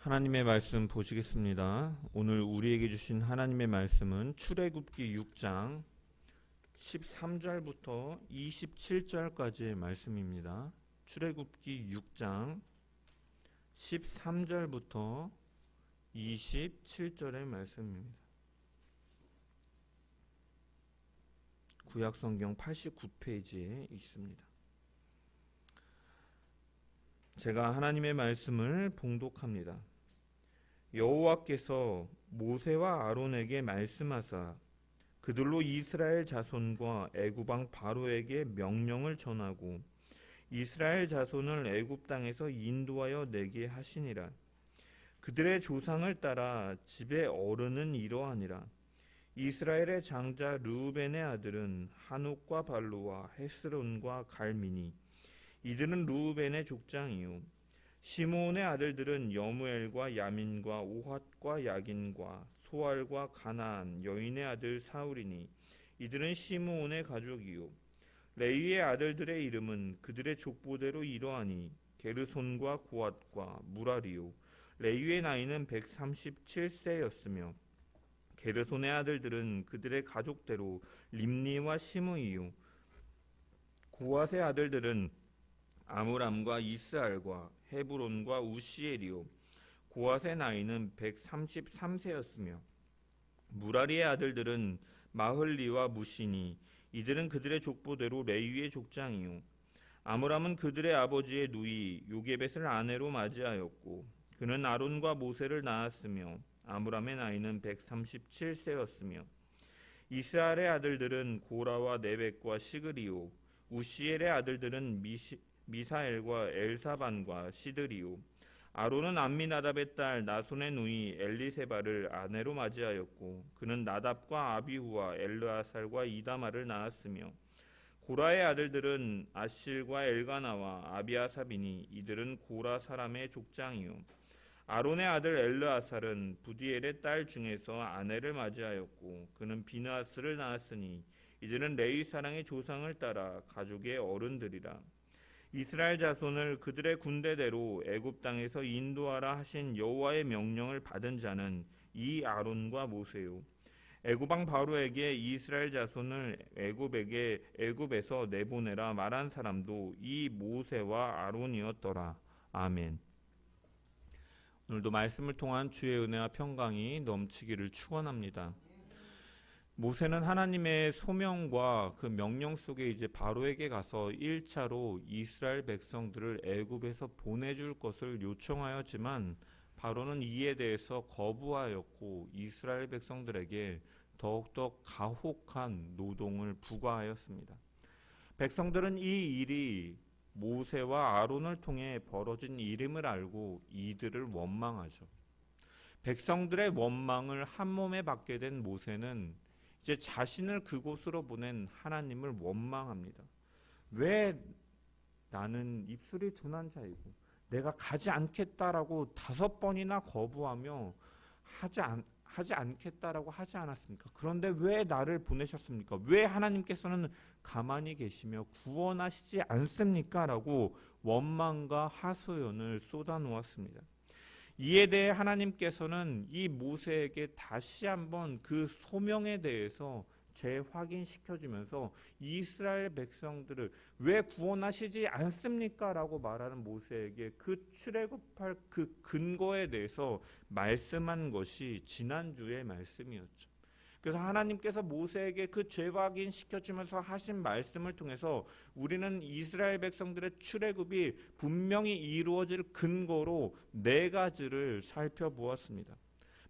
하나님의 말씀 보시겠습니다. 오늘 우리에게 주신 하나님의 말씀은 출애굽기 6장 13절부터 27절까지의 말씀입니다. 출애굽기 6장 13절부터 27절의 말씀입니다. 구약성경 89페이지에 있습니다. 제가 하나님의 말씀을 봉독합니다. 여호와께서 모세와 아론에게 말씀하사 그들로 이스라엘 자손과 애굽 왕 바로에게 명령을 전하고 이스라엘 자손을 애굽 땅에서 인도하여 내게 하시니라. 그들의 조상을 따라 집의 어른은 이러하니라. 이스라엘의 장자 르우벤의 아들은 한옥과 발로와 헤스론과 갈미니. 이들은 르우벤의 족장이요. 시므온의 아들들은 여무엘과 야민과 오핫과 야긴과 소알과 가나안 여인의 아들 사울이니. 이들은 시므온의 가족이요. 레위의 아들들의 이름은 그들의 족보대로 이러하니 게르손과 고핫과 무라리요. 레위의 나이는 137세였으며 게르손의 아들들은 그들의 가족대로 림니와 시므이요. 고핫의 아들들은 아므람과 이스알과 헤브론과 우시엘이요. 고핫의 나이는 133세였으며 무라리의 아들들은 마흘리와 무시니. 이들은 그들의 족보대로 레위의 족장이요. 아므람은 그들의 아버지의 누이 요게벳을 아내로 맞이하였고 그는 아론과 모세를 낳았으며 아므람의 나이는 137세였으며 이스알의 아들들은 고라와 네벡과 시그리요. 우시엘의 아들들은 미사엘과 엘사반과 시드리요. 아론은 암미나답의 딸 나손의 누이 엘리세바를 아내로 맞이하였고 그는 나답과 아비후와 엘르아살과 이다마를 낳았으며 고라의 아들들은 아실과 엘가나와 아비아삽이니. 이들은 고라 사람의 족장이요. 아론의 아들 엘르아살은 부디엘의 딸 중에서 아내를 맞이하였고 그는 비느하스를 낳았으니. 이들은 레위 사랑의 조상을 따라 가족의 어른들이라. 이스라엘 자손을 그들의 군대대로 애굽 땅에서 인도하라 하신 여호와의 명령을 받은 자는 이 아론과 모세요. 애굽 왕 바로에게 이스라엘 자손을 애굽에서 내보내라 말한 사람도 이 모세와 아론이었더라. 아멘. 오늘도 말씀을 통한 주의 은혜와 평강이 넘치기를 축원합니다. 모세는 하나님의 소명과 그 명령 속에 이제 바로에게 가서 1차로 이스라엘 백성들을 애굽에서 보내줄 것을 요청하였지만 바로는 이에 대해서 거부하였고 이스라엘 백성들에게 더욱더 가혹한 노동을 부과하였습니다. 백성들은 이 일이 모세와 아론을 통해 벌어진 일임을 알고 이들을 원망하죠. 백성들의 원망을 한몸에 받게 된 모세는 이제 자신을 그곳으로 보낸 하나님을 원망합니다. 왜 나는 입술이 둔한 자이고 내가 가지 않겠다라고 5번이나 거부하며 하지 않겠다라고 하지 않았습니까? 그런데 왜 나를 보내셨습니까? 왜 하나님께서는 가만히 계시며 구원하시지 않습니까? 라고 원망과 하소연을 쏟아놓았습니다. 이에 대해 하나님께서는 이 모세에게 다시 한번 그 소명에 대해서 재확인시켜주면서 이스라엘 백성들을 왜 구원하시지 않습니까? 라고 말하는 모세에게 그 출애굽할 그 근거에 대해서 말씀한 것이 지난주의 말씀이었죠. 그래서 하나님께서 모세에게 그 재확인시켜주면서 하신 말씀을 통해서 우리는 이스라엘 백성들의 출애굽이 분명히 이루어질 근거로 4가지를 살펴보았습니다.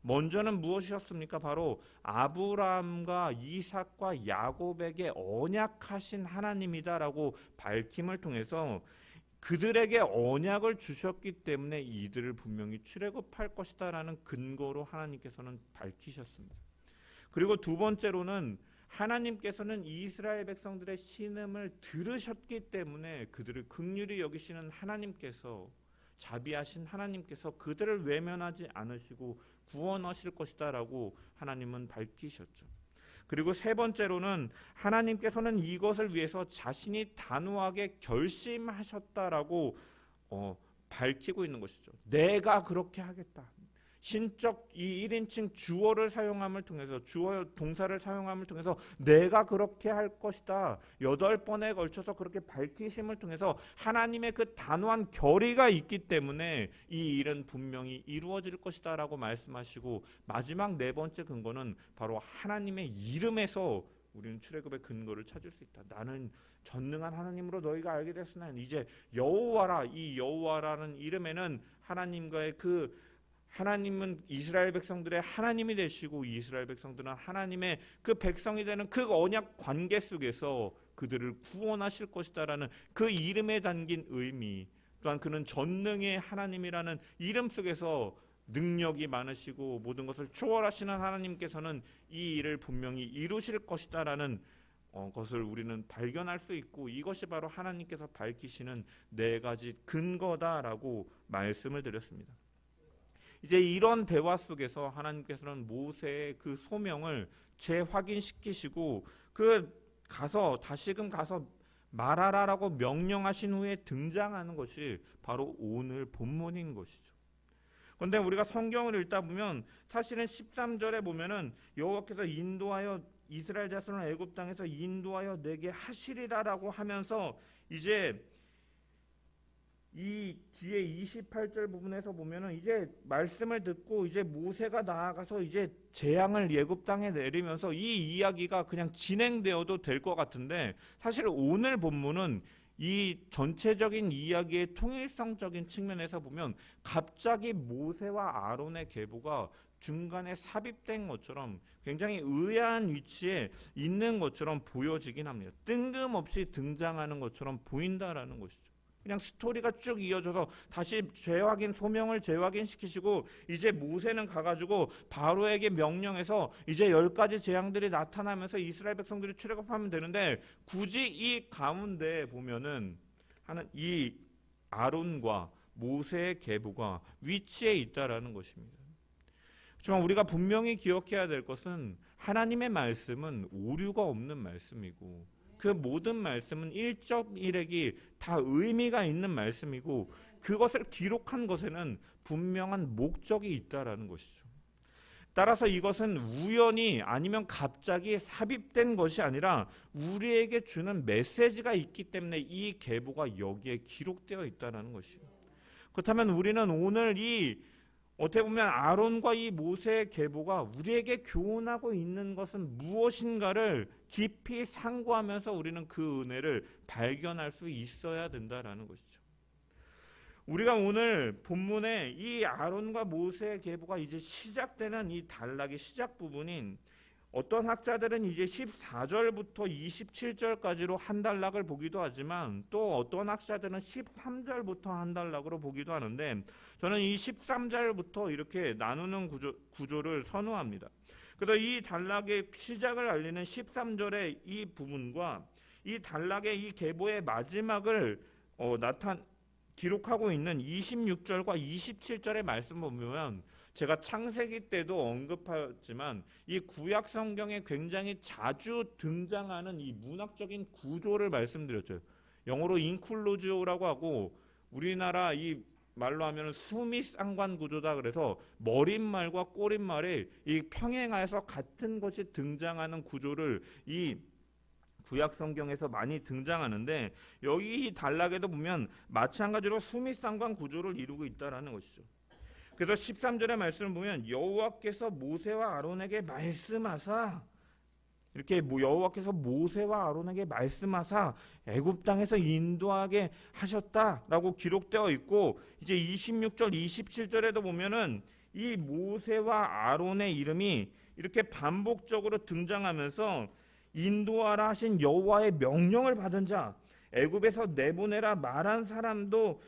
먼저는 무엇이었습니까? 바로 아브라함과 이삭과 야곱에게 언약하신 하나님이다라고 밝힘을 통해서 그들에게 언약을 주셨기 때문에 이들을 분명히 출애굽할 것이다라는 근거로 하나님께서는 밝히셨습니다. 그리고 두 번째로는 하나님께서는 이스라엘 백성들의 신음을 들으셨기 때문에 그들을 긍휼히 여기시는 하나님께서 자비하신 하나님께서 그들을 외면하지 않으시고 구원하실 것이다 라고 하나님은 밝히셨죠. 그리고 세 번째로는 하나님께서는 이것을 위해서 자신이 단호하게 결심하셨다라고 밝히고 있는 것이죠. 내가 그렇게 하겠다. 신적 이 1인칭 주어를 사용함을 통해서 주어 동사를 사용함을 통해서 내가 그렇게 할 것이다. 8번에 걸쳐서 그렇게 밝히심을 통해서 하나님의 그 단호한 결의가 있기 때문에 이 일은 분명히 이루어질 것이다 라고 말씀하시고, 마지막 4번째 근거는 바로 하나님의 이름에서 우리는 출애굽의 근거를 찾을 수 있다. 나는 전능한 하나님으로 너희가 알게 됐으나 이제 여호와라. 이 여호와라는 이름에는 하나님과의 하나님은 이스라엘 백성들의 하나님이 되시고 이스라엘 백성들은 하나님의 그 백성이 되는 그 언약 관계 속에서 그들을 구원하실 것이다라는 그 이름에 담긴 의미, 또한 그는 전능의 하나님이라는 이름 속에서 능력이 많으시고 모든 것을 초월하시는 하나님께서는 이 일을 분명히 이루실 것이다라는 것을 우리는 발견할 수 있고, 이것이 바로 하나님께서 밝히시는 4가지 근거다라고 말씀을 드렸습니다. 이제 이런 대화 속에서 하나님께서는 모세의 그 소명을 재확인시키시고 다시금 가서 말하라라고 명령하신 후에 등장하는 것이 바로 오늘 본문인 것이죠. 그런데 우리가 성경을 읽다 보면 사실은 13절에 보면은 여호와께서 인도하여 이스라엘 자손을 애굽 땅에서 인도하여 내게 하시리라라고 하면서 이제 이 뒤에 28절 부분에서 보면은 이제 말씀을 듣고 이제 모세가 나아가서 이제 재앙을 애굽 땅에 내리면서 이 이야기가 그냥 진행되어도 될 것 같은데, 사실 오늘 본문은 이 전체적인 이야기의 통일성적인 측면에서 보면 갑자기 모세와 아론의 계보가 중간에 삽입된 것처럼 굉장히 의아한 위치에 있는 것처럼 보여지긴 합니다. 뜬금없이 등장하는 것처럼 보인다라는 것이죠. 그냥 스토리가 쭉 이어져서 다시 소명을 재확인시키시고 이제 모세는 가가지고 바로에게 명령해서 이제 10가지 재앙들이 나타나면서 이스라엘 백성들이 출애굽하면 되는데, 굳이 이 가운데 보면은 이 아론과 모세의 계보가 위치에 있다라는 것입니다. 하지만 우리가 분명히 기억해야 될 것은 하나님의 말씀은 오류가 없는 말씀이고 그 모든 말씀은 1.1액이 다 의미가 있는 말씀이고 그것을 기록한 것에는 분명한 목적이 있다라는 것이죠. 따라서 이것은 우연히 아니면 갑자기 삽입된 것이 아니라 우리에게 주는 메시지가 있기 때문에 이 계보가 여기에 기록되어 있다는 것이에요. 그렇다면 우리는 오늘 어떻게 보면 아론과 이 모세의 계보가 우리에게 교훈하고 있는 것은 무엇인가를 깊이 상고하면서 우리는 그 은혜를 발견할 수 있어야 된다라는 것이죠. 우리가 오늘 본문에 이 아론과 모세의 계보가 이제 시작되는 이 단락의 시작 부분인, 어떤 학자들은 이제 14절부터 27절까지로 한 단락을 보기도 하지만 또 어떤 학자들은 13절부터 한 단락으로 보기도 하는데, 저는 이 13절부터 이렇게 나누는 구조를 선호합니다. 그래서 이 단락의 시작을 알리는 13절의 이 부분과 이 단락의 이 계보의 마지막을 기록하고 있는 26절과 27절의 말씀 보면, 제가 창세기 때도 언급하지만 이 구약 성경에 굉장히 자주 등장하는 이 문학적인 구조를 말씀드렸죠. 영어로 인클루지오라고 하고 우리나라 이 말로 하면 수미상관 구조다. 그래서 머릿말과 꼬릿말이 이 평행하여서 같은 것이 등장하는 구조를 이 구약 성경에서 많이 등장하는데, 여기 이 단락에도 보면 마찬가지로 수미상관 구조를 이루고 있다라는 것이죠. 그래서 13절의 말씀을 보면 여호와께서 모세와 아론에게 말씀하사, 이렇게 여호와께서 모세와 아론에게 말씀하사 애굽 땅에서 인도하게 하셨다라고 기록되어 있고, 이제 26절 27절에도 보면은 이 모세와 아론의 이름이 이렇게 반복적으로 등장하면서 인도하라 하신 여호와의 명령을 받은 자, 애굽에서 내보내라 말한 사람도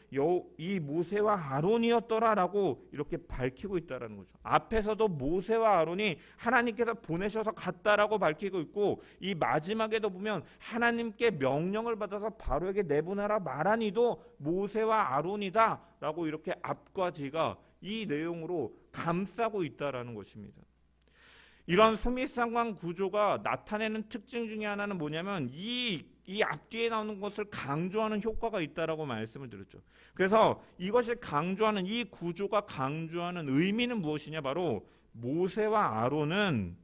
이 모세와 아론이었더라라고 이렇게 밝히고 있다라는 거죠. 앞에서도 모세와 아론이 하나님께서 보내셔서 갔다라고 밝히고 있고, 이 마지막에도 보면 하나님께 명령을 받아서 바로에게 내보내라 말한 이도 모세와 아론이다라고 이렇게 앞과 뒤가 이 내용으로 감싸고 있다라는 것입니다. 이런 수미상관 구조가 나타내는 특징 중에 하나는 뭐냐면 이 이 앞뒤에 나오는 것을 강조하는 효과가 있다라고 말씀을 드렸죠. 그래서 이것을 강조하는 이 구조가 강조하는 의미는 무엇이냐? 바로 모세와 아론은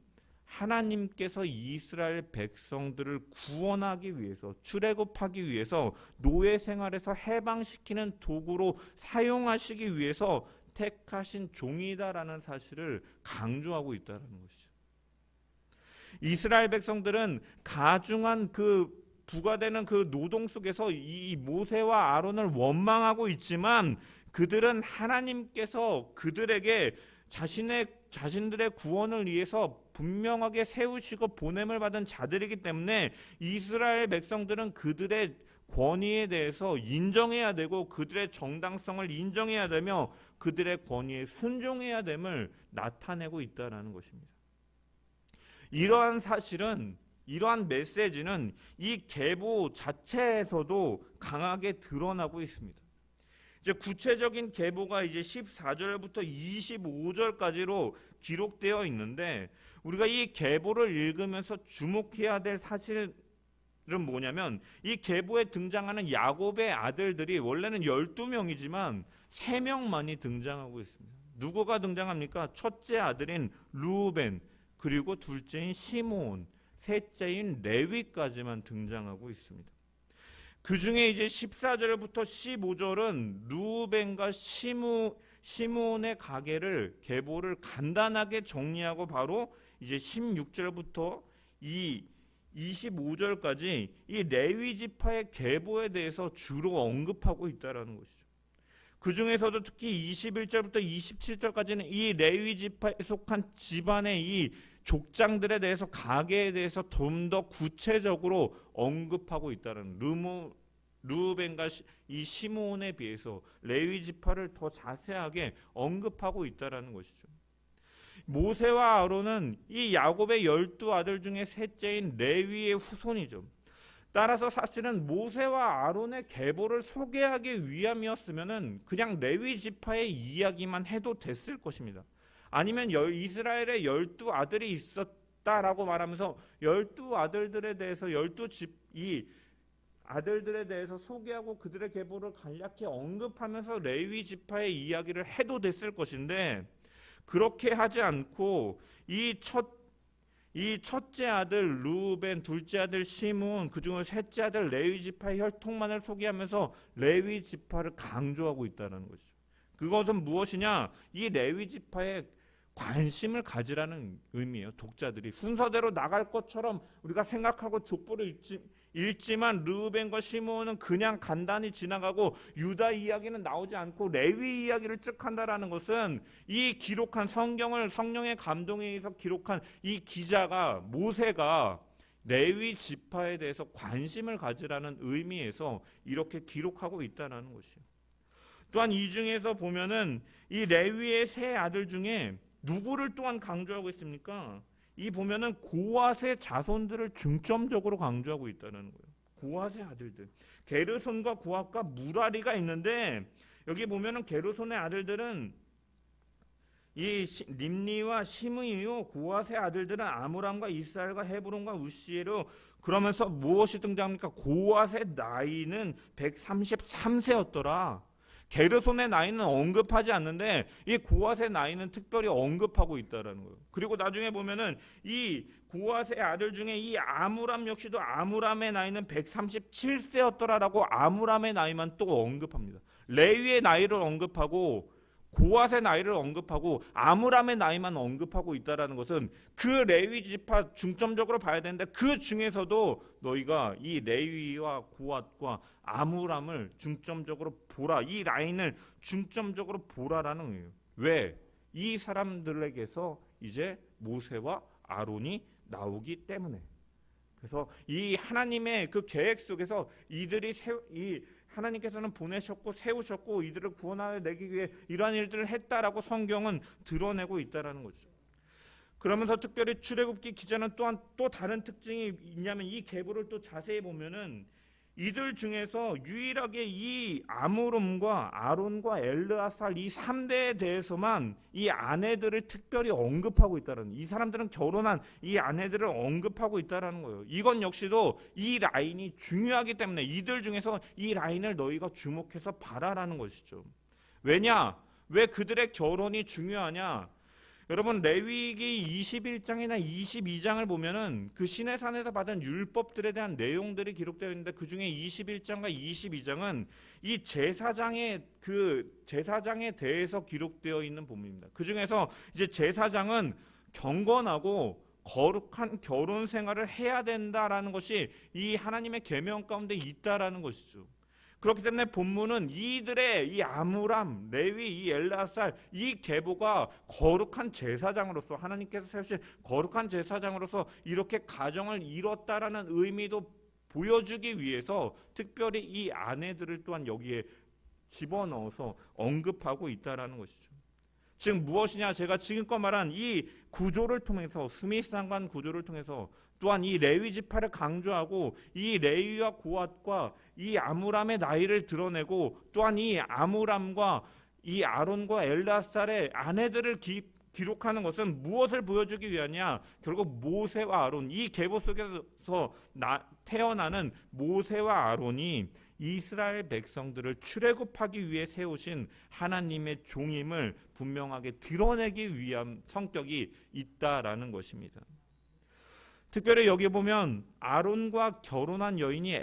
하나님께서 이스라엘 백성들을 구원하기 위해서, 출애굽하기 위해서, 노예 생활에서 해방시키는 도구로 사용하시기 위해서 택하신 종이다라는 사실을 강조하고 있다는 것이죠. 이스라엘 백성들은 가중한 부과되는 그 노동 속에서 이 모세와 아론을 원망하고 있지만 그들은 하나님께서 그들에게 자신들의 구원을 위해서 분명하게 세우시고 보냄을 받은 자들이기 때문에 이스라엘 백성들은 그들의 권위에 대해서 인정해야 되고 그들의 정당성을 인정해야 되며 그들의 권위에 순종해야 됨을 나타내고 있다는 것입니다. 이러한 사실은, 이러한 메시지는 이 계보 자체에서도 강하게 드러나고 있습니다. 이제 구체적인 계보가 이제 14절부터 25절까지로 기록되어 있는데 우리가 이 계보를 읽으면서 주목해야 될 사실은 뭐냐면 이 계보에 등장하는 야곱의 아들들이 원래는 12명이지만 3명만이 등장하고 있습니다. 누구가 등장합니까? 첫째 아들인 루벤, 그리고 둘째인 시므온, 셋째인 레위까지만 등장하고 있습니다. 그 중에 이제 14절부터 15절은 루벤과 시므온의 가계를, 계보를 간단하게 정리하고 바로 이제 16절부터 25절까지 이 레위 지파의 계보에 대해서 주로 언급하고 있다라는 것이죠. 그 중에서도 특히 21절부터 27절까지는 이 레위 지파에 속한 집안의 이 족장들에 대해서, 가계에 대해서 좀 더 구체적으로 언급하고 있다는, 르우벤과 이 시므온에 비해서 레위 지파를 더 자세하게 언급하고 있다는 것이죠. 모세와 아론은 이 야곱의 12아들 중에 셋째인 레위의 후손이죠. 따라서 사실은 모세와 아론의 계보를 소개하기 위함이었으면 그냥 레위 지파의 이야기만 해도 됐을 것입니다. 아니면 이스라엘에 12아들이 있었다라고 말하면서 12아들들에 대해서 이 아들들에 대해서 소개하고 그들의 계보를 간략히 언급하면서 레위 지파의 이야기를 해도 됐을 것인데 그렇게 하지 않고 이 첫째 아들 루벤, 둘째 아들 시므온, 그중 셋째 아들 레위 지파의 혈통만을 소개하면서 레위 지파를 강조하고 있다는 것이죠. 그것은 무엇이냐? 이 레위 지파에 관심을 가지라는 의미예요. 독자들이 순서대로 나갈 것처럼 우리가 생각하고 족보를 읽지만 르우벤과 시므온은 그냥 간단히 지나가고 유다 이야기는 나오지 않고 레위 이야기를 쭉 한다라는 것은 이 기록한 성경을 성령의 감동에 의해서 기록한 이 기자가, 모세가 레위 지파에 대해서 관심을 가지라는 의미에서 이렇게 기록하고 있다는 것이에요. 또한 이 중에서 보면은 이 레위의 세 아들 중에 누구를 또한 강조하고 있습니까? 이 보면은 고앗의 자손들을 중점적으로 강조하고 있다는 거예요. 고앗의 아들들, 게르손과 고앗과 무라리가 있는데 여기 보면은 게르손의 아들들은 이 림니와 시므이요, 고앗의 아들들은 아므람과 이스라엘과 헤브론과 우시에로. 그러면서 무엇이 등장합니까? 고앗의 나이는 133세였더라. 게르손의 나이는 언급하지 않는데 이 고앗의 나이는 특별히 언급하고 있다라는 거예요. 그리고 나중에 보면은 이 고앗의 아들 중에 이 아므람 역시도 아므람의 나이는 137세였더라라고 아므람의 나이만 또 언급합니다. 레위의 나이를 언급하고 고앗의 나이를 언급하고 아므람의 나이만 언급하고 있다라는 것은 그 레위 지파 중점적으로 봐야 되는데 그 중에서도 너희가 이 레위와 고앗과 아므람을 중점적으로 보라, 이 라인을 중점적으로 보라라는 거예요. 왜? 이 사람들에게서 이제 모세와 아론이 나오기 때문에. 그래서 이 하나님의 그 계획 속에서 이 하나님께서는 보내셨고 세우셨고 이들을 구원하내기 위해 이러한 일들을 했다라고 성경은 드러내고 있다라는 거죠. 그러면서 특별히 출애굽기 기자는 또한 또 다른 특징이 있냐면 이 계보를 또 자세히 보면은 이들 중에서 유일하게 이 아므론과 아론과 엘르아살 이 3대에 대해서만 이 아내들을 특별히 언급하고 있다는, 이 사람들은 결혼한 이 아내들을 언급하고 있다는 거예요. 이건 역시도 이 라인이 중요하기 때문에 이들 중에서 이 라인을 너희가 주목해서 봐라라는 것이죠. 왜냐? 왜 그들의 결혼이 중요하냐? 여러분, 레위기 21장이나 22장을 보면은 그 시내산에서 받은 율법들에 대한 내용들이 기록되어 있는데, 그 중에 21장과 22장은 이 제사장에 대해서 기록되어 있는 본문입니다. 그 중에서 이제 제사장은 경건하고 거룩한 결혼 생활을 해야 된다라는 것이 이 하나님의 계명 가운데 있다라는 것이죠. 그렇기 때문에 본문은 이들의 이 아므람, 레위, 이 엘르아살, 이 계보가 거룩한 제사장으로서, 하나님께서 세우신 거룩한 제사장으로서 이렇게 가정을 이뤘다라는 의미도 보여주기 위해서 특별히 이 아내들을 또한 여기에 집어넣어서 언급하고 있다라는 것이죠. 즉 무엇이냐? 제가 지금껏 말한 이 구조를 통해서, 스미스 상관 구조를 통해서 또한 이 레위 지파를 강조하고 이 레위와 고핫과 이 아므람의 나이를 드러내고, 또한 이 아므람과 이 아론과 엘르아살의 아내들을 기록하는 것은 무엇을 보여주기 위하냐? 결국 모세와 아론, 이 계보 속에서 태어나는 모세와 아론이 이스라엘 백성들을 출애굽하기 위해 세우신 하나님의 종임을 분명하게 드러내기 위한 성격이 있다라는 것입니다. 특별히 여기 보면 아론과 결혼한 여인이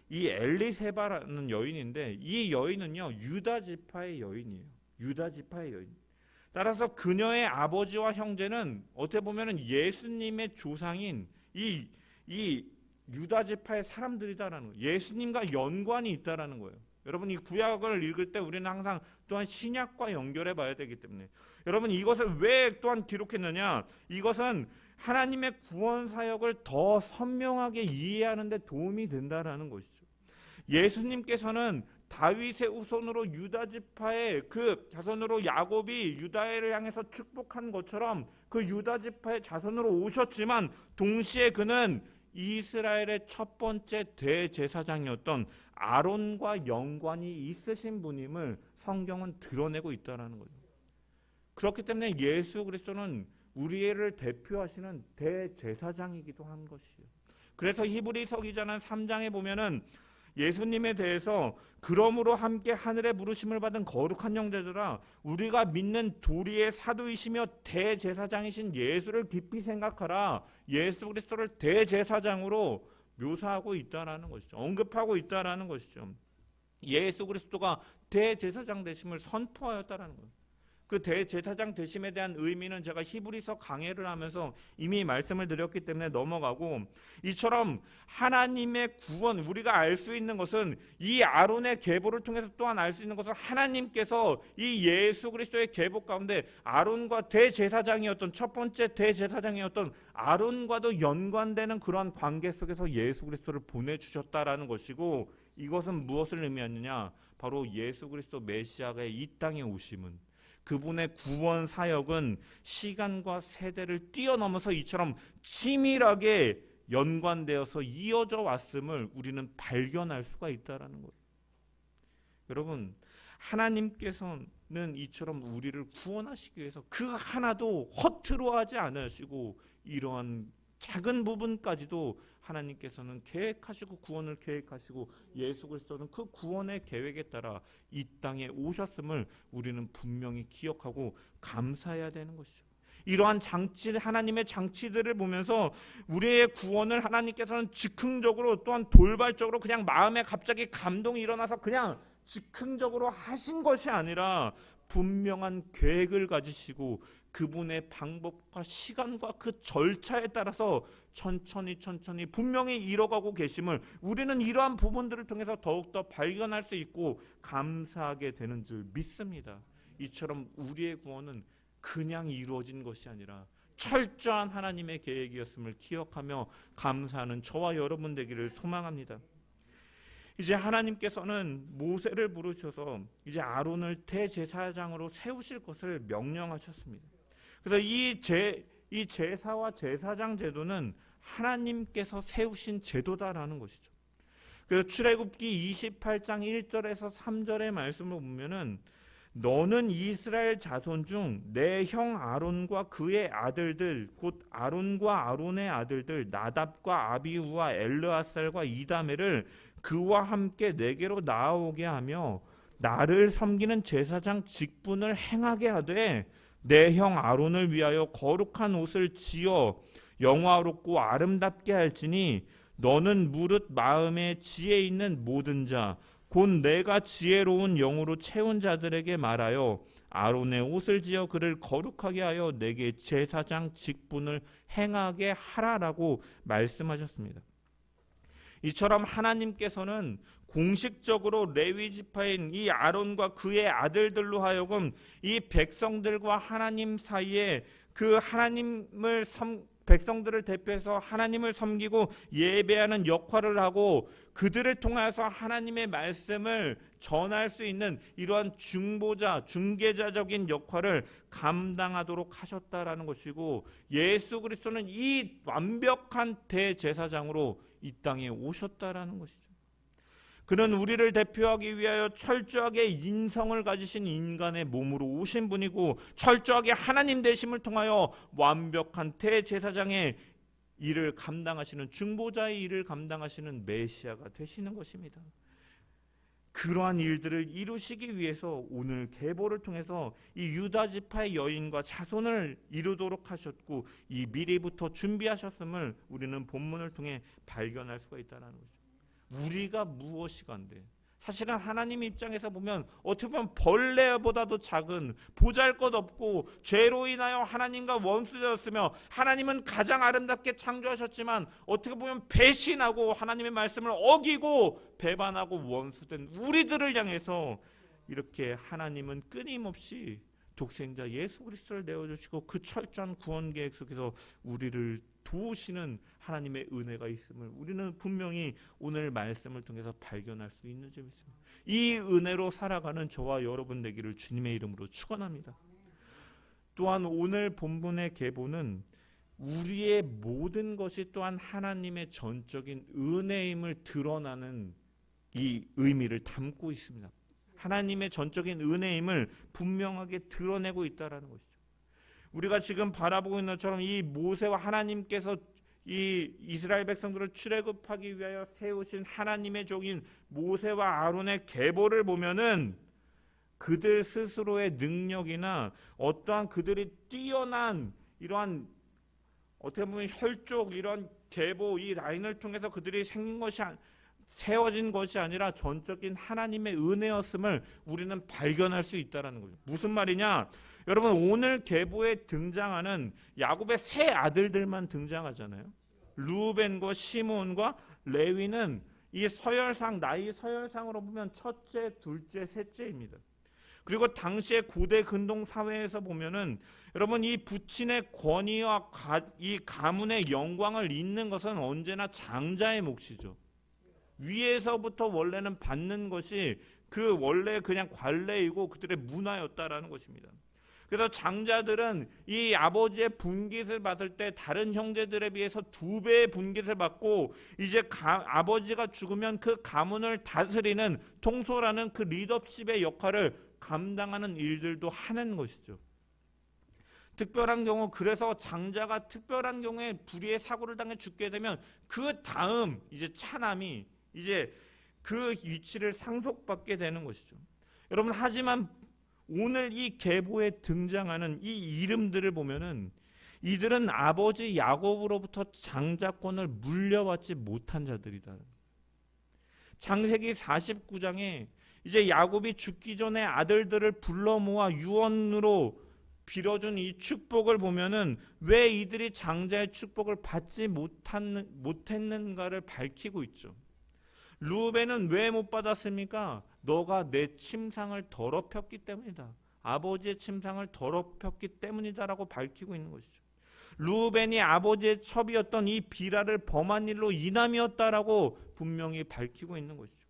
이 엘리세바라는 여인인데, 이 여인은요 유다 지파의 여인이에요. 유다 지파의 여인. 따라서 그녀의 아버지와 형제는 어떻게 보면은 예수님의 조상인 이 유다 지파의 사람들이다라는 거예요. 예수님과 연관이 있다라는 거예요. 여러분, 이 구약을 읽을 때 우리는 항상 또한 신약과 연결해 봐야 되기 때문에, 여러분 이것을 왜 또한 기록했느냐? 이것은 하나님의 구원 사역을 더 선명하게 이해하는 데 도움이 된다라는 것이죠. 예수님께서는 다윗의 후손으로 유다 지파의 그 자손으로 야곱이 유다를 향해서 축복한 것처럼 그 유다 지파의 자손으로 오셨지만, 동시에 그는 이스라엘의 첫 번째 대제사장이었던 아론과 연관이 있으신 분임을 성경은 드러내고 있다는 거죠. 그렇기 때문에 예수 그리스도는 우리를 대표하시는 대제사장이기도 한 것이에요. 그래서 히브리서 기자는 3장에 보면은 예수님에 대해서 그러므로 함께 하늘의 부르심을 받은 거룩한 형제들아, 우리가 믿는 도리의 사도이시며 대제사장이신 예수를 깊이 생각하라. 예수 그리스도를 대제사장으로 묘사하고 있다라는 것이죠. 언급하고 있다라는 것이죠. 예수 그리스도가 대제사장 되심을 선포하였다라는 거예요. 그 대제사장 되심에 대한 의미는 제가 히브리서 강해를 하면서 이미 말씀을 드렸기 때문에 넘어가고, 이처럼 하나님의 구원, 우리가 알 수 있는 것은 이 아론의 계보를 통해서 또한 알 수 있는 것은 하나님께서 이 예수 그리스도의 계보 가운데 아론과 대제사장이었던, 첫 번째 대제사장이었던 아론과도 연관되는 그러한 관계 속에서 예수 그리스도를 보내주셨다라는 것이고, 이것은 무엇을 의미하느냐? 바로 예수 그리스도 메시아가 이 땅에 오심은, 그분의 구원 사역은 시간과 세대를 뛰어넘어서 이처럼 치밀하게 연관되어서 이어져 왔음을 우리는 발견할 수가 있다라는 거예요. 여러분, 하나님께서는 이처럼 우리를 구원하시기 위해서 그 하나도 허투루 하지 않으시고, 이러한 작은 부분까지도 하나님께서는 계획하시고 구원을 계획하시고, 예수 그리스도는 그 구원의 계획에 따라 이 땅에 오셨음을 우리는 분명히 기억하고 감사해야 되는 것이죠. 이러한 하나님의 장치들을 보면서 우리의 구원을 하나님께서는 즉흥적으로, 또한 돌발적으로 그냥 마음에 갑자기 감동이 일어나서 그냥 즉흥적으로 하신 것이 아니라 분명한 계획을 가지시고 그분의 방법과 시간과 그 절차에 따라서 천천히 분명히 이뤄가고 계심을 우리는 이러한 부분들을 통해서 더욱더 발견할 수 있고 감사하게 되는 줄 믿습니다. 이처럼 우리의 구원은 그냥 이루어진 것이 아니라 철저한 하나님의 계획이었음을 기억하며 감사하는 저와 여러분 되기를 소망합니다. 이제 하나님께서는 모세를 부르셔서 이제 아론을 대제사장으로 세우실 것을 명령하셨습니다. 그래서 이 제사와 제사장 제도는 하나님께서 세우신 제도다라는 것이죠. 그래서 출애굽기 28장 1절에서 3절의 말씀을 보면은 너는 이스라엘 자손 중 내 형 아론과 그의 아들들 곧 아론과 아론의 아들들 나답과 아비후와 엘르아살과 이다메를 그와 함께 내게로 나아오게 하며 나를 섬기는 제사장 직분을 행하게 하되 내 형 아론을 위하여 거룩한 옷을 지어 영화롭고 아름답게 할지니 너는 무릇 마음에 지혜 있는 모든 자 곧 내가 지혜로운 영으로 채운 자들에게 말하여 아론의 옷을 지어 그를 거룩하게 하여 내게 제사장 직분을 행하게 하라라고 말씀하셨습니다. 이처럼 하나님께서는 공식적으로 레위 지파인 이 아론과 그의 아들들로 하여금 이 백성들과 하나님 사이에 그 백성들을 대표해서 하나님을 섬기고 예배하는 역할을 하고 그들을 통해서 하나님의 말씀을 전할 수 있는 이러한 중개자적인 역할을 감당하도록 하셨다라는 것이고, 예수 그리스도는 이 완벽한 대제사장으로 이 땅에 오셨다라는 것이죠. 그는 우리를 대표하기 위하여 철저하게 인성을 가지신 인간의 몸으로 오신 분이고, 철저하게 하나님 되심을 통하여 완벽한 대제사장의 일을 감당하시는, 중보자의 일을 감당하시는 메시아가 되시는 것입니다. 그러한 일들을 이루시기 위해서 오늘 계보를 통해서 이 유다 지파의 여인과 자손을 이루도록 하셨고, 이 미리부터 준비하셨음을 우리는 본문을 통해 발견할 수가 있다는 거죠. 우리가 무엇이간데, 사실은 하나님 입장에서 보면 어떻게 보면 벌레보다도 작은, 보잘것없고 죄로 인하여 하나님과 원수되었으며 하나님은 가장 아름답게 창조하셨지만 어떻게 보면 배신하고 하나님의 말씀을 어기고 배반하고 원수된 우리들을 향해서 이렇게 하나님은 끊임없이 독생자 예수 그리스도를 내어주시고 그 철저한 구원 계획 속에서 우리를 도우시는 하나님의 은혜가 있음을 우리는 분명히 오늘 말씀을 통해서 발견할 수 있는 점이 있습니다. 이 은혜로 살아가는 저와 여러분 되기를 주님의 이름으로 축원합니다. 또한 오늘 본문의 계보는 우리의 모든 것이 또한 하나님의 전적인 은혜임을 드러나는 이 의미를 담고 있습니다. 하나님의 전적인 은혜임을 분명하게 드러내고 있다는 것이죠. 우리가 지금 바라보고 있는 것처럼 이 모세와 하나님께서 이 이스라엘 백성들을 출애굽하기 위하여 세우신 하나님의 종인 모세와 아론의 계보를 보면은 그들 스스로의 능력이나 어떠한 그들이 뛰어난 이러한 어떻게 보면 혈족 이런 계보 이 라인을 통해서 그들이 생긴 것이 세워진 것이 아니라 전적인 하나님의 은혜였음을 우리는 발견할 수 있다는 거죠. 무슨 말이냐? 여러분, 오늘 계보에 등장하는 야곱의 세 아들들만 등장하잖아요. 루벤과 시므온과 레위는 이 서열상, 나이 서열상으로 보면 첫째, 둘째, 셋째입니다. 그리고 당시의 고대 근동 사회에서 보면은 여러분, 이 부친의 권위와 이 가문의 영광을 잇는 것은 언제나 장자의 몫이죠. 위에서부터 원래는 받는 것이 그 원래 그냥 관례이고 그들의 문화였다라는 것입니다. 그래서 장자들은 이 아버지의 분깃을 받을 때 다른 형제들에 비해서 2배의 분깃을 받고, 이제 아버지가 죽으면 그 가문을 다스리는 통솔하는 그 리더십의 역할을 감당하는 일들도 하는 것이죠. 특별한 경우, 그래서 장자가 특별한 경우에 불의의 사고를 당해 죽게 되면 그 다음 이제 차남이 이제 그 위치를 상속받게 되는 것이죠. 여러분, 하지만 오늘 이 계보에 등장하는 이 이름들을 보면은 이들은 아버지 야곱으로부터 장자권을 물려받지 못한 자들이다. 창세기 49장에 이제 야곱이 죽기 전에 아들들을 불러 모아 유언으로 빌어준 이 축복을 보면은 왜 이들이 장자의 축복을 받지 못했는가를 밝히고 있죠. 루벤은 왜 못 받았습니까? 너가 내 침상을 더럽혔기 때문이다. 아버지의 침상을 더럽혔기 때문이다라고 밝히고 있는 것이죠. 루벤이 아버지의 첩이었던 이 비라를 범한 일로 인함이었다라고 분명히 밝히고 있는 것이죠.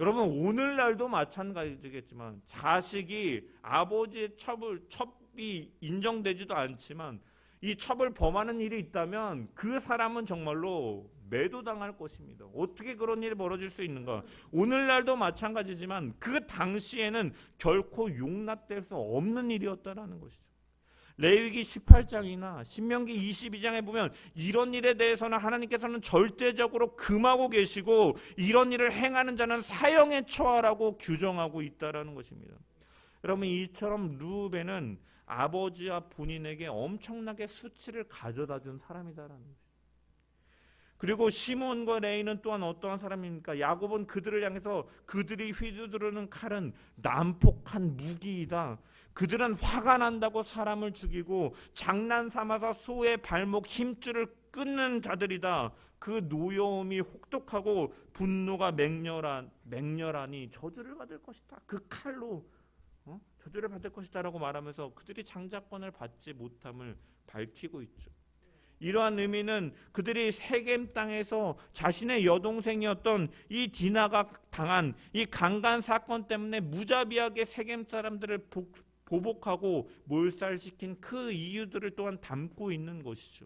여러분, 오늘날도 마찬가지겠지만 자식이 아버지의 첩이 인정되지도 않지만 이 첩을 범하는 일이 있다면 그 사람은 정말로 매도당할 것입니다. 어떻게 그런 일이 벌어질 수 있는가? 오늘날도 마찬가지지만 그 당시에는 결코 용납될 수 없는 일이었다라는 것이죠. 레위기 18장이나 신명기 22장에 보면 이런 일에 대해서는 하나님께서는 절대적으로 금하고 계시고 이런 일을 행하는 자는 사형에 처하라고 규정하고 있다라는 것입니다. 여러분, 이처럼 르우벤은 아버지와 본인에게 엄청나게 수치를 가져다 준 사람이다라는 것입니다. 그리고 시몬과 레위는 또한 어떠한 사람입니까? 야곱은 그들을 향해서 그들이 휘두르는 칼은 난폭한 무기이다. 그들은 화가 난다고 사람을 죽이고 장난 삼아서 소의 발목 힘줄을 끊는 자들이다. 그 노여움이 혹독하고 분노가 맹렬하니 저주를 받을 것이다. 그 칼로 저주를 받을 것이다 라고 말하면서 그들이 장자권을 받지 못함을 밝히고 있죠. 이러한 의미는 그들이 세겜 땅에서 자신의 여동생이었던 이 디나가 당한 이 강간 사건 때문에 무자비하게 세겜 사람들을 보복하고 몰살시킨 그 이유들을 또한 담고 있는 것이죠.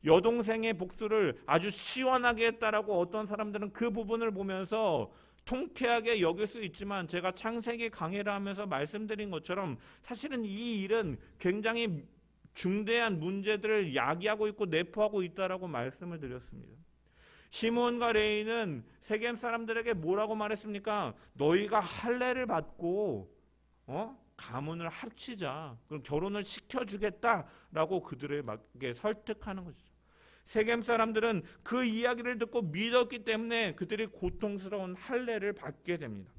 여동생의 복수를 아주 시원하게 했다라고 어떤 사람들은 그 부분을 보면서 통쾌하게 여길 수 있지만, 제가 창세기 강해를 하면서 말씀드린 것처럼 사실은 이 일은 굉장히 중대한 문제들을 야기하고 있고 내포하고 있다라고 말씀을 드렸습니다. 시몬과 레위는 세겜 사람들에게 뭐라고 말했습니까? 너희가 할례를 받고 가문을 합치자, 그럼 결혼을 시켜주겠다라고 그들에게 설득하는 것이죠. 세겜 사람들은 그 이야기를 듣고 믿었기 때문에 그들이 고통스러운 할례를 받게 됩니다.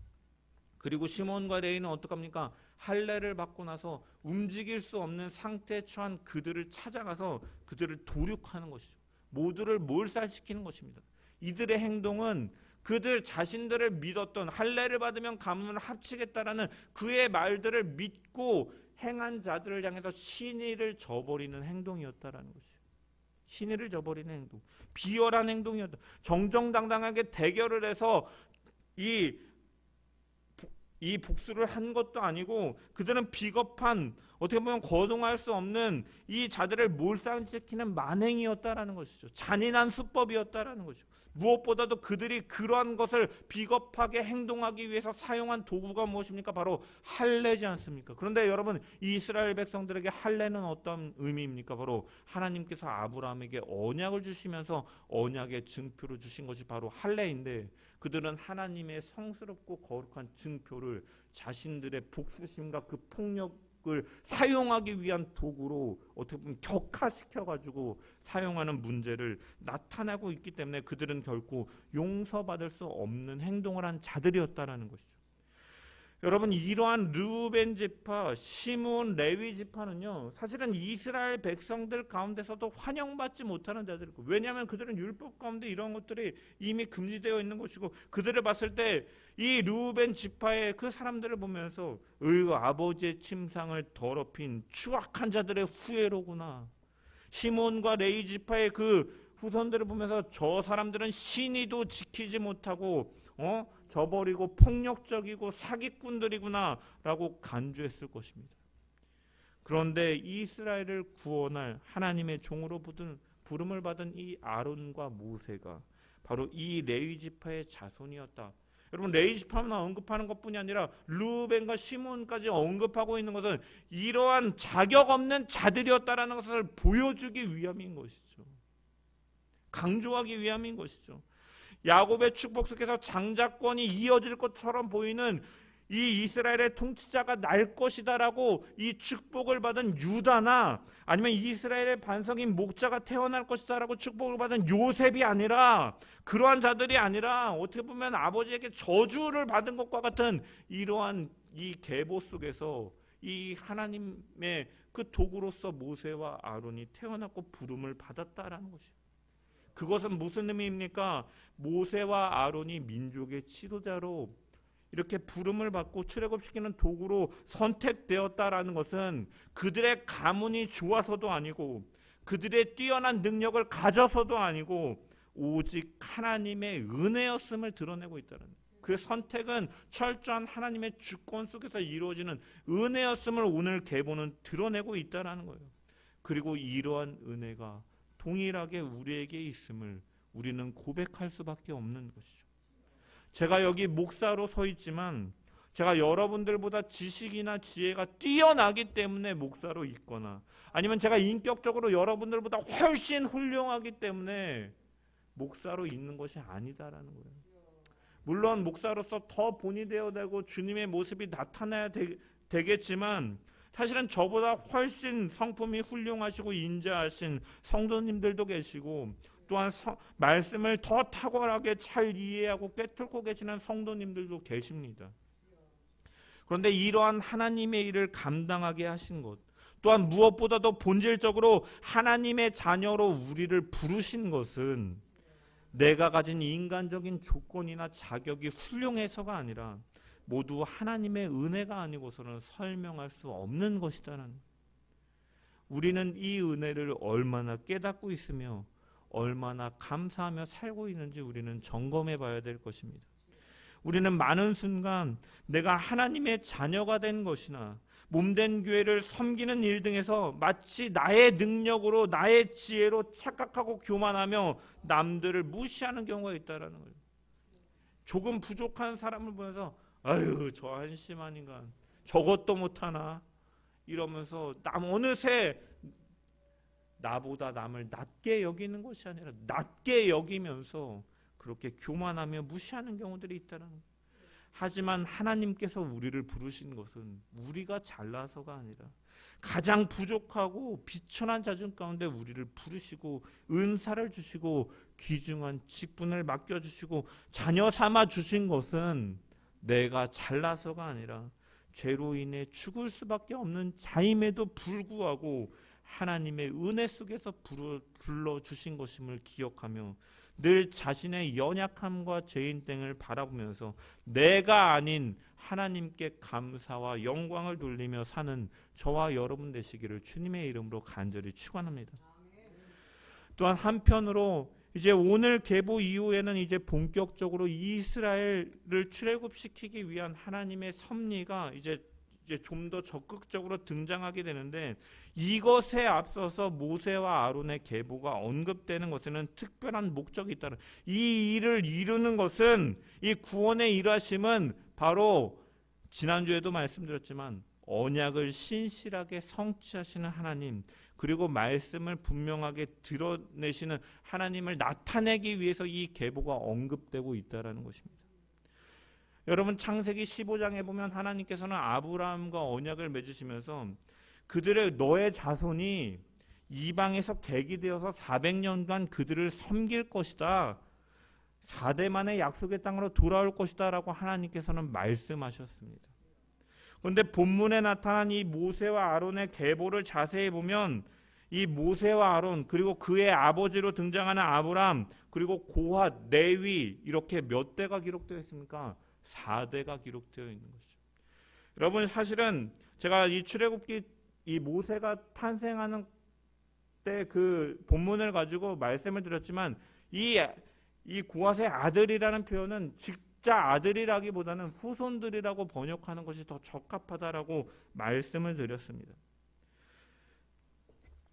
그리고 시몬과 레위는 어떡합니까? 할례를 받고 나서 움직일 수 없는 상태에 처한 그들을 찾아가서 그들을 도륙하는 것이죠. 모두를 몰살시키는 것입니다. 이들의 행동은 그들 자신들을 믿었던, 할례를 받으면 가문을 합치겠다라는 그의 말들을 믿고 행한 자들을 향해서 신의를 저버리는 행동이었다라는 것이죠. 신의를 저버리는 행동, 비열한 행동이었다. 정정당당하게 대결을 해서 이 복수를 한 것도 아니고 그들은 비겁한, 어떻게 보면 거동할 수 없는 이 자들을 몰살시키는 만행이었다라는 것이죠. 잔인한 수법이었다라는 것이죠. 무엇보다도 그들이 그러한 것을 비겁하게 행동하기 위해서 사용한 도구가 무엇입니까? 바로 할례지 않습니까? 그런데 여러분, 이스라엘 백성들에게 할례는 어떤 의미입니까? 바로 하나님께서 아브라함에게 언약을 주시면서 언약의 증표로 주신 것이 바로 할례인데, 그들은 하나님의 성스럽고 거룩한 증표를 자신들의 복수심과 그 폭력을 사용하기 위한 도구로 어떻게 보면 격화시켜가지고 사용하는 문제를 나타내고 있기 때문에 그들은 결코 용서받을 수 없는 행동을 한 자들이었다라는 것이죠. 여러분, 이러한 르우벤 지파, 시므온, 레위 지파는요, 사실은 이스라엘 백성들 가운데서도 환영받지 못하는 자들이고, 왜냐하면 그들은 율법 가운데 이런 것들이 이미 금지되어 있는 것이고, 그들을 봤을 때 이 르우벤 지파의 그 사람들을 보면서 아버지의 침상을 더럽힌 추악한 자들의 후예로구나. 시므온과 레위 지파의 그 후손들을 보면서 저 사람들은 신의도 지키지 못하고 저버리고 폭력적이고 사기꾼들이구나 라고 간주했을 것입니다. 그런데 이스라엘을 구원할 하나님의 종으로 부름을 받은 이 아론과 모세가 바로 이 레위 지파의 자손이었다. 여러분, 레위 지파만 언급하는 것뿐이 아니라 르우벤과 시므온까지 언급하고 있는 것은 이러한 자격 없는 자들이었다라는 것을 보여주기 위함인 것이죠. 강조하기 위함인 것이죠. 야곱의 축복 속에서 장자권이 이어질 것처럼 보이는 이 이스라엘의 통치자가 날 것이다라고 이 축복을 받은 유다나, 아니면 이스라엘의 반석인 목자가 태어날 것이다라고 축복을 받은 요셉이 아니라, 그러한 자들이 아니라 어떻게 보면 아버지에게 저주를 받은 것과 같은 이러한 이 계보 속에서 이 하나님의 그 도구로서 모세와 아론이 태어났고 부름을 받았다라는 것이에요. 그것은 무슨 의미입니까? 모세와 아론이 민족의 지도자로 이렇게 부름을 받고 출애굽시키는 도구로 선택되었다라는 것은 그들의 가문이 좋아서도 아니고 그들의 뛰어난 능력을 가져서도 아니고 오직 하나님의 은혜였음을 드러내고 있다는 거예요. 그 선택은 철저한 하나님의 주권 속에서 이루어지는 은혜였음을 오늘 계보는 드러내고 있다는 거예요. 그리고 이러한 은혜가 동일하게 우리에게 있음을 우리는 고백할 수밖에 없는 것이죠. 제가 여기 목사로 서 있지만 제가 여러분들보다 지식이나 지혜가 뛰어나기 때문에 목사로 있거나, 아니면 제가 인격적으로 여러분들보다 훨씬 훌륭하기 때문에 목사로 있는 것이 아니다라는 거예요. 물론 목사로서 더 본이 되어야 되고 주님의 모습이 나타나야 되겠지만, 사실은 저보다 훨씬 성품이 훌륭하시고 인자하신 성도님들도 계시고, 또한 말씀을 더 탁월하게 잘 이해하고 꿰뚫고 계시는 성도님들도 계십니다. 그런데 이러한 하나님의 일을 감당하게 하신 것, 또한 무엇보다도 본질적으로 하나님의 자녀로 우리를 부르신 것은 내가 가진 인간적인 조건이나 자격이 훌륭해서가 아니라 모두 하나님의 은혜가 아니고서는 설명할 수 없는 것이다라는, 우리는 이 은혜를 얼마나 깨닫고 있으며 얼마나 감사하며 살고 있는지 우리는 점검해 봐야 될 것입니다. 우리는 많은 순간 내가 하나님의 자녀가 된 것이나 몸된 교회를 섬기는 일 등에서 마치 나의 능력으로 나의 지혜로 착각하고 교만하며 남들을 무시하는 경우가 있다라는 거예요. 조금 부족한 사람을 보면서 아유 저 한심한 인간 저것도 못하나 이러면서 어느새 나보다 남을 낮게 여기는 것이 아니라 낮게 여기면서 그렇게 교만하며 무시하는 경우들이 있다는 거예요. 하지만 하나님께서 우리를 부르신 것은 우리가 잘나서가 아니라 가장 부족하고 비천한 자중 가운데 우리를 부르시고 은사를 주시고 귀중한 직분을 맡겨주시고 자녀 삼아 주신 것은 내가 잘나서가 아니라 죄로 인해 죽을 수밖에 없는 자임에도 불구하고 하나님의 은혜 속에서 불러주신 것임을 기억하며 늘 자신의 연약함과 죄인됨을 바라보면서 내가 아닌 하나님께 감사와 영광을 돌리며 사는 저와 여러분 되시기를 주님의 이름으로 간절히 축원합니다. 또한 한편으로 이제 오늘 계보 이후에는 이제 본격적으로 이스라엘을 출애굽시키기 위한 하나님의 섭리가 이제 좀 더 적극적으로 등장하게 되는데, 이것에 앞서서 모세와 아론의 계보가 언급되는 것에는 특별한 목적이 있다는, 이 일을 이루는 것은, 이 구원의 일하심은 바로 지난주에도 말씀드렸지만 언약을 신실하게 성취하시는 하나님, 그리고 말씀을 분명하게 드러내시는 하나님을 나타내기 위해서 이 계보가 언급되고 있다는 것입니다. 여러분 창세기 15장에 보면 하나님께서는 아브라함과 언약을 맺으시면서 그들의 너의 자손이 이방에서 객이 되어서 400년간 그들을 섬길 것이다. 4대 만에 약속의 땅으로 돌아올 것이다 라고 하나님께서는 말씀하셨습니다. 그런데 본문에 나타난 이 모세와 아론의 계보를 자세히 보면 이 모세와 아론 그리고 그의 아버지로 등장하는 아브람 그리고 고핫, 레위 이렇게 몇 대가 기록되어 있습니까? 4대가 기록되어 있는 것이죠. 여러분 사실은 제가 이 출애굽기 이 모세가 탄생하는 때 그 본문을 가지고 말씀을 드렸지만 이 고핫의 아들이라는 표현은 직자 아들이라기보다는 후손들이라고 번역하는 것이 더 적합하다라고 말씀을 드렸습니다.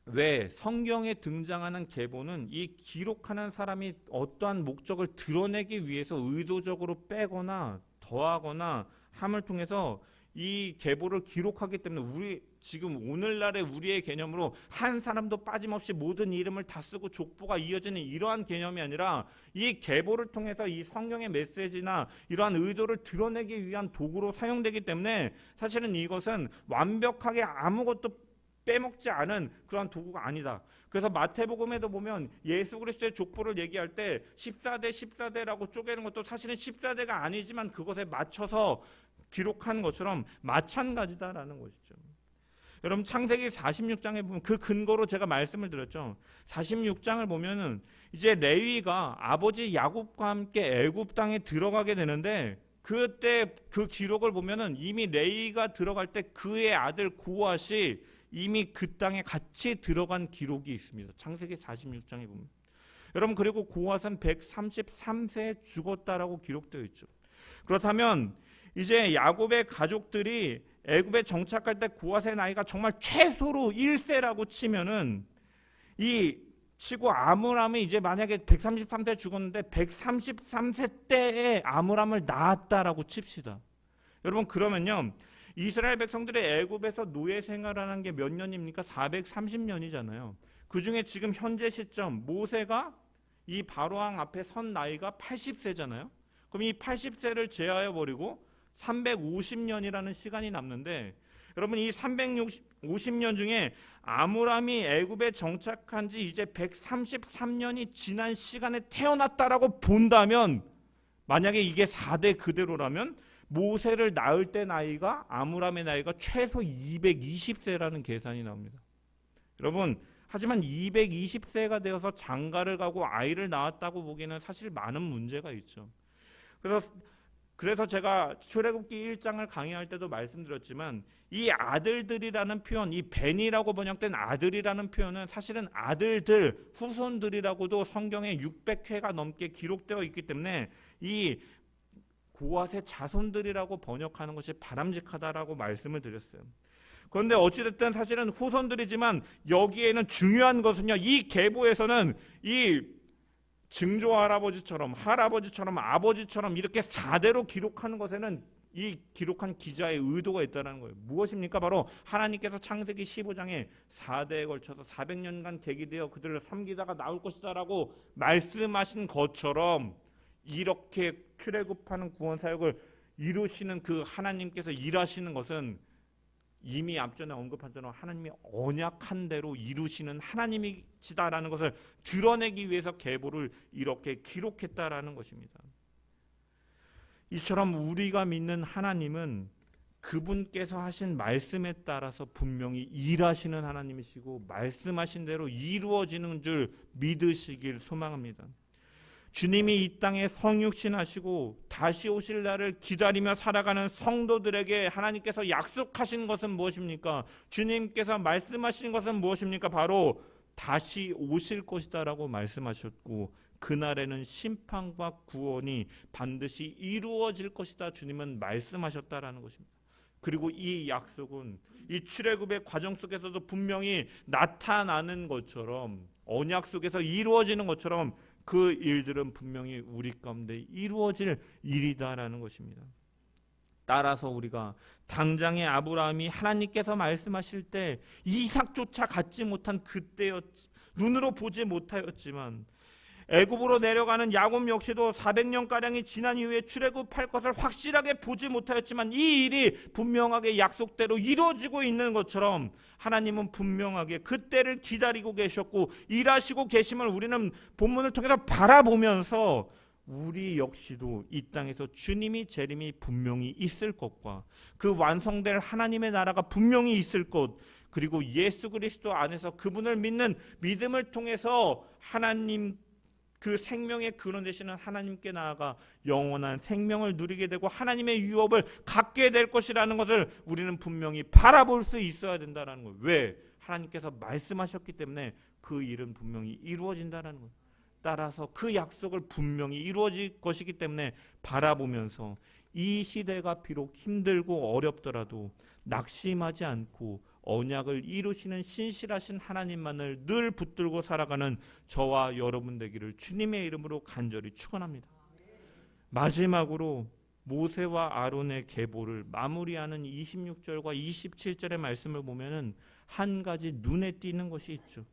왜 성경에 등장하는 계보는 이 기록하는 사람이 어떠한 목적을 드러내기 위해서 의도적으로 빼거나 더하거나 함을 통해서 이 계보를 기록하기 때문에 우리 지금 오늘날의 우리의 개념으로 한 사람도 빠짐없이 모든 이름을 다 쓰고 족보가 이어지는 이러한 개념이 아니라 이 계보를 통해서 이 성경의 메시지나 이러한 의도를 드러내기 위한 도구로 사용되기 때문에 사실은 이것은 완벽하게 아무것도 빼먹지 않은 그런 도구가 아니다. 그래서 마태복음에도 보면 예수 그리스도의 족보를 얘기할 때 14대 14대라고 쪼개는 것도 사실은 14대가 아니지만 그것에 맞춰서 기록한 것처럼 마찬가지다라는 것이죠. 여러분 창세기 46장에 보면 그 근거로 제가 말씀을 드렸죠. 46장을 보면은 이제 레위가 아버지 야곱과 함께 애굽 땅에 들어가게 되는데 그때 그 기록을 보면은 이미 레위가 들어갈 때 그의 아들 고핫이 이미 그 땅에 같이 들어간 기록이 있습니다. 창세기 46장에 보면. 여러분 그리고 고핫은 133세에 죽었다라고 기록되어 있죠. 그렇다면 이제 야곱의 가족들이 애굽에 정착할 때 고핫의 나이가 정말 최소로 1세라고 치면은 이 치고 아므람이 이제 만약에 133세 죽었는데 133세 때에 아므람을 낳았다라고 칩시다. 여러분 그러면요, 이스라엘 백성들의 애굽에서 노예 생활하는 게 몇 년입니까? 430년이잖아요. 그 중에 지금 현재 시점 모세가 이 바로왕 앞에 선 나이가 80세잖아요. 그럼 이 80세를 제하여 버리고 350년이라는 시간이 남는데, 여러분 이 350년 중에 아므람이 애굽에 정착한 지 이제 133년이 지난 시간에 태어났다라고 본다면, 만약에 이게 4대 그대로라면 모세를 낳을 때 나이가, 아므람의 나이가 최소 220세라는 계산이 나옵니다. 여러분 하지만 220세가 되어서 장가를 가고 아이를 낳았다고 보기에는 사실 많은 문제가 있죠. 그래서 제가 출애굽기 1장을 강의할 때도 말씀드렸지만, 이 아들들이라는 표현, 이 벤이라고 번역된 아들이라는 표현은 사실은 아들들, 후손들이라고도 성경에 600회가 넘게 기록되어 있기 때문에 이 고앗의 자손들이라고 번역하는 것이 바람직하다라고 말씀을 드렸어요. 그런데 어찌됐든 사실은 후손들이지만 여기에는 중요한 것은요, 이 계보에서는 이 증조 할아버지처럼 아버지처럼 이렇게 4대로 기록하는 것에는 이 기록한 기자의 의도가 있다는 거예요. 무엇입니까? 바로 하나님께서 창세기 15장에 4대에 걸쳐서 400년간 계기되어 그들을 섬기다가 나올 것이다라고 말씀하신 것처럼, 이렇게 출애굽하는 구원 사역을 이루시는 그 하나님께서 일하시는 것은 이미 앞전에 언급한 것처럼 하나님이 언약한 대로 이루시는 하나님이시다라는 것을 드러내기 위해서 계보를 이렇게 기록했다라는 것입니다. 이처럼 우리가 믿는 하나님은 그분께서 하신 말씀에 따라서 분명히 일하시는 하나님이시고 말씀하신 대로 이루어지는 줄 믿으시길 소망합니다. 주님이 이 땅에 성육신하시고 다시 오실 날을 기다리며 살아가는 성도들에게 하나님께서 약속하신 것은 무엇입니까? 주님께서 말씀하신 것은 무엇입니까? 바로 다시 오실 것이다라고 말씀하셨고, 그날에는 심판과 구원이 반드시 이루어질 것이다 주님은 말씀하셨다라는 것입니다. 그리고 이 약속은 이 출애굽의 과정 속에서도 분명히 나타나는 것처럼, 언약 속에서 이루어지는 것처럼 그 일들은 분명히 우리 가운데 이루어질 일이다라는 것입니다. 따라서 우리가 당장의 아브라함이 하나님께서 말씀하실 때 이삭조차 갖지 못한 그때였지, 눈으로 보지 못하였지만, 애굽으로 내려가는 야곱 역시도 400년가량이 지난 이후에 출애굽할 것을 확실하게 보지 못하였지만 이 일이 분명하게 약속대로 이루어지고 있는 것처럼 하나님은 분명하게 그때를 기다리고 계셨고 일하시고 계심을 우리는 본문을 통해서 바라보면서, 우리 역시도 이 땅에서 주님이 재림이 분명히 있을 것과 그 완성될 하나님의 나라가 분명히 있을 것, 그리고 예수 그리스도 안에서 그분을 믿는 믿음을 통해서 하나님 그 생명의 근원 되시는 하나님께 나아가 영원한 생명을 누리게 되고 하나님의 유업을 갖게 될 것이라는 것을 우리는 분명히 바라볼 수 있어야 된다는 거예요. 왜? 하나님께서 말씀하셨기 때문에 그 일은 분명히 이루어진다는 거예요. 따라서 그 약속을 분명히 이루어질 것이기 때문에 바라보면서 이 시대가 비록 힘들고 어렵더라도 낙심하지 않고 언약을 이루시는 신실하신 하나님만을 늘 붙들고 살아가는 저와 여러분 되기를 주님의 이름으로 간절히 축원합니다. 마지막으로 모세와 아론의 계보를 마무리하는 26절과 27절의 말씀을 보면은 한 가지 눈에 띄는 것이 있죠.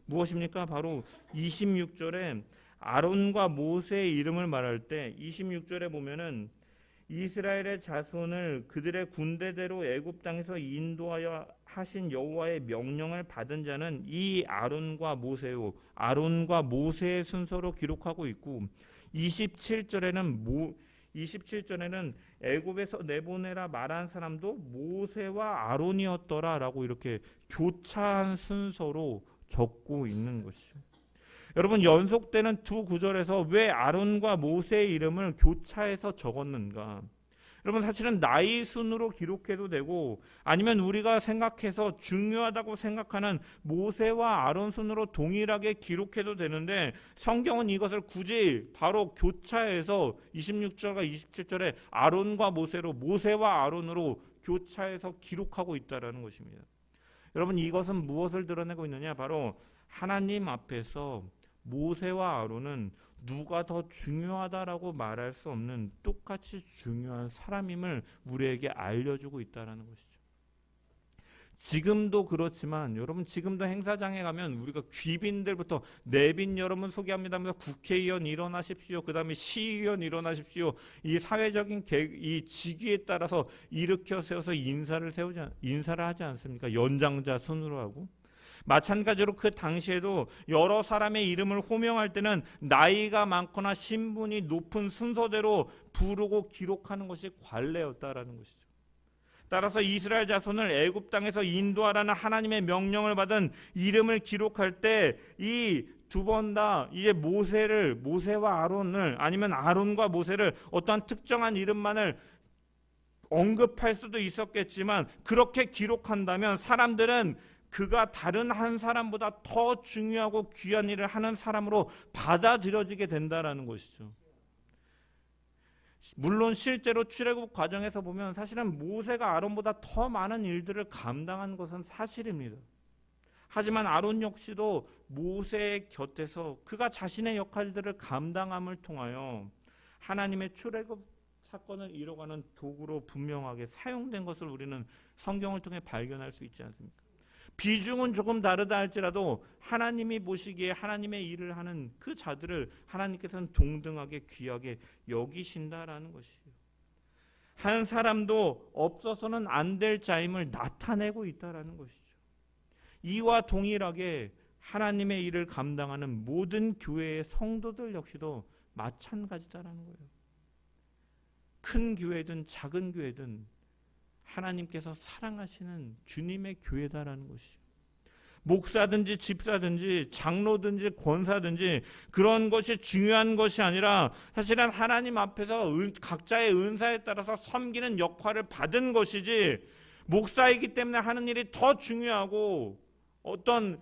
무엇입니까? 바로 26절에 아론과 모세의 이름을 말할 때 26절에 보면은 이스라엘의 자손을 그들의 군대대로 애굽 땅에서 인도하여 하신 여호와의 명령을 받은 자는 이 아론과 모세요, 아론과 모세의 순서로 기록하고 있고, 27절에는 애굽에서 내보내라 말한 사람도 모세와 아론이었더라라고 이렇게 교차한 순서로 적고 있는 것이죠. 여러분, 연속되는 두 구절에서 왜 아론과 모세의 이름을 교차해서 적었는가? 여러분, 사실은 나이 순으로 기록해도 되고, 아니면 우리가 생각해서 중요하다고 생각하는 모세와 아론 순으로 동일하게 기록해도 되는데, 성경은 이것을 굳이 바로 교차해서 26절과 27절에 아론과 모세로, 모세와 아론으로 교차해서 기록하고 있다는 것입니다. 여러분, 이것은 무엇을 드러내고 있느냐? 바로 하나님 앞에서 모세와 아론은 누가 더 중요하다라고 말할 수 없는 똑같이 중요한 사람임을 우리에게 알려주고 있다는 것이죠. 지금도 그렇지만 여러분, 지금도 행사장에 가면 우리가 귀빈들부터 내빈 여러분 소개합니다 하면서 국회의원 일어나십시오, 그 다음에 시의원 일어나십시오, 이 사회적인 이 직위에 따라서 일으켜 세워서 인사를 하지 않습니까? 연장자 순으로 하고. 마찬가지로 그 당시에도 여러 사람의 이름을 호명할 때는 나이가 많거나 신분이 높은 순서대로 부르고 기록하는 것이 관례였다라는 것이죠. 따라서 이스라엘 자손을 애굽 땅에서 인도하라는 하나님의 명령을 받은 이름을 기록할 때 이 두 번 다 이제 모세와 아론을, 아니면 아론과 모세를 어떠한 특정한 이름만을 언급할 수도 있었겠지만, 그렇게 기록한다면 사람들은 그가 다른 한 사람보다 더 중요하고 귀한 일을 하는 사람으로 받아들여지게 된다라는 것이죠. 물론 실제로 출애굽 과정에서 보면 사실은 모세가 아론보다 더 많은 일들을 감당한 것은 사실입니다. 하지만 아론 역시도 모세의 곁에서 그가 자신의 역할들을 감당함을 통하여 하나님의 출애굽 사건을 이뤄가는 도구로 분명하게 사용된 것을 우리는 성경을 통해 발견할 수 있지 않습니까? 비중은 조금 다르다 할지라도 하나님이 보시기에 하나님의 일을 하는 그 자들을 하나님께서는 동등하게 귀하게 여기신다라는 것이에요. 한 사람도 없어서는 안 될 자임을 나타내고 있다라는 것이죠. 이와 동일하게 하나님의 일을 감당하는 모든 교회의 성도들 역시도 마찬가지다라는 거예요. 큰 교회든 작은 교회든 하나님께서 사랑하시는 주님의 교회다라는 것이죠. 목사든지 집사든지 장로든지 권사든지 그런 것이 중요한 것이 아니라 사실은 하나님 앞에서 각자의 은사에 따라서 섬기는 역할을 받은 것이지, 목사이기 때문에 하는 일이 더 중요하고 어떤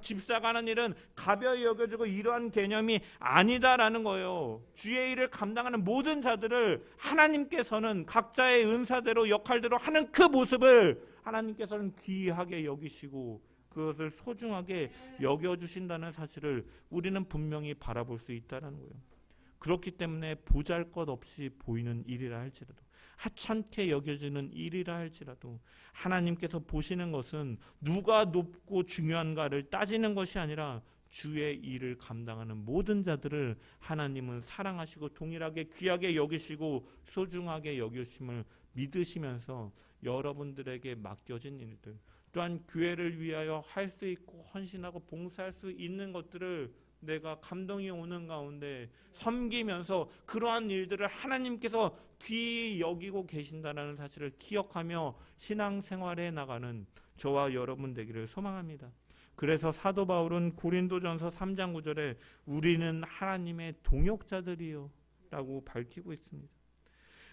집사가 하는 일은 가벼이 여겨지고 이러한 개념이 아니다라는 거예요. 주의 일을 감당하는 모든 자들을 하나님께서는 각자의 은사대로 역할대로 하는 그 모습을 하나님께서는 귀하게 여기시고 그것을 소중하게 여겨주신다는 사실을 우리는 분명히 바라볼 수 있다는 거예요. 그렇기 때문에 보잘것없이 보이는 일이라 할지라도, 하찮게 여겨지는 일이라 할지라도 하나님께서 보시는 것은 누가 높고 중요한가를 따지는 것이 아니라 주의 일을 감당하는 모든 자들을 하나님은 사랑하시고 동일하게 귀하게 여기시고 소중하게 여기심을 믿으시면서 여러분들에게 맡겨진 일들, 또한 교회를 위하여 할 수 있고 헌신하고 봉사할 수 있는 것들을 내가 감동이 오는 가운데 섬기면서 그러한 일들을 하나님께서 귀히 여기고 계신다는 사실을 기억하며 신앙생활에 나가는 저와 여러분 되기를 소망합니다. 그래서 사도 바울은 고린도전서 3장 9절에 우리는 하나님의 동역자들이요 라고 밝히고 있습니다.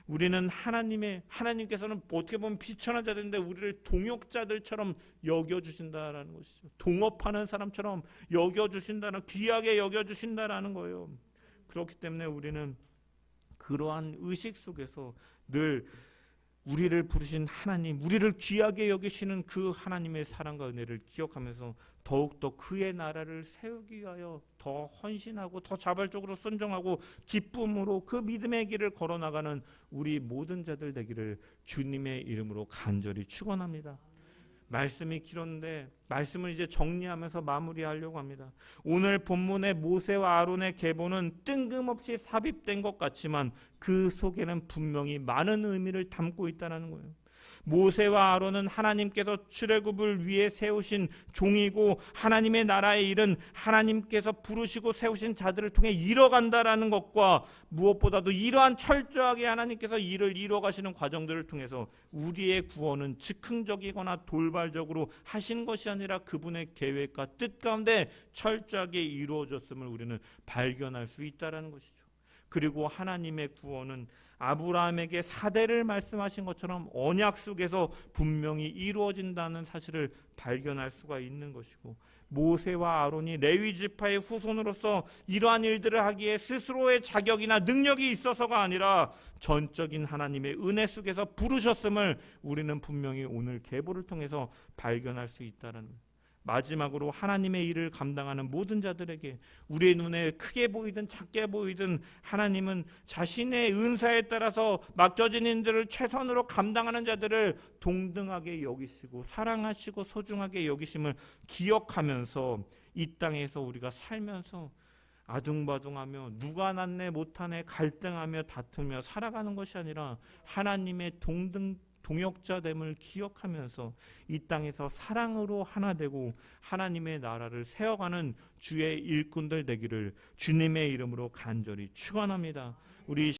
우리는 하나님께서는 어떻게 보면 비천한 자들인데 우리를 동역자들처럼 여겨주신다라는 것이죠. 동업하는 사람처럼 여겨주신다는, 귀하게 여겨주신다라는 거예요. 그렇기 때문에 우리는 그러한 의식 속에서 늘 우리를 부르신 하나님, 우리를 귀하게 여기시는 그 하나님의 사랑과 은혜를 기억하면서 더욱더 그의 나라를 세우기 위하여 더 헌신하고 더 자발적으로 순종하고 기쁨으로 그 믿음의 길을 걸어나가는 우리 모든 자들 되기를 주님의 이름으로 간절히 축원합니다. 말씀이 길었는데 말씀을 이제 정리하면서 마무리하려고 합니다. 오늘 본문의 모세와 아론의 계보는 뜬금없이 삽입된 것 같지만 그 속에는 분명히 많은 의미를 담고 있다는 거예요. 모세와 아론은 하나님께서 출애굽을 위해 세우신 종이고 하나님의 나라의 일은 하나님께서 부르시고 세우신 자들을 통해 이뤄간다라는 것과 무엇보다도 이러한 철저하게 하나님께서 일을 이뤄가시는 과정들을 통해서 우리의 구원은 즉흥적이거나 돌발적으로 하신 것이 아니라 그분의 계획과 뜻 가운데 철저하게 이루어졌음을 우리는 발견할 수 있다는 것이죠. 그리고 하나님의 구원은 아브라함에게 사대를 말씀하신 것처럼 언약 속에서 분명히 이루어진다는 사실을 발견할 수가 있는 것이고, 모세와 아론이 레위 지파의 후손으로서 이러한 일들을 하기에 스스로의 자격이나 능력이 있어서가 아니라 전적인 하나님의 은혜 속에서 부르셨음을 우리는 분명히 오늘 계보를 통해서 발견할 수 있다는, 마지막으로 하나님의 일을 감당하는 모든 자들에게 우리의 눈에 크게 보이든 작게 보이든 하나님은 자신의 은사에 따라서 맡겨진 일들을 최선으로 감당하는 자들을 동등하게 여기시고 사랑하시고 소중하게 여기심을 기억하면서 이 땅에서 우리가 살면서 아둥바둥하며 누가 낫네 못하네 갈등하며 다투며 살아가는 것이 아니라 하나님의 동역자됨을 기억하면서 이 땅에서 사랑으로 하나 되고 하나님의 나라를 세워가는 주의 일꾼들 되기를 주님의 이름으로 간절히 축원합니다. 우리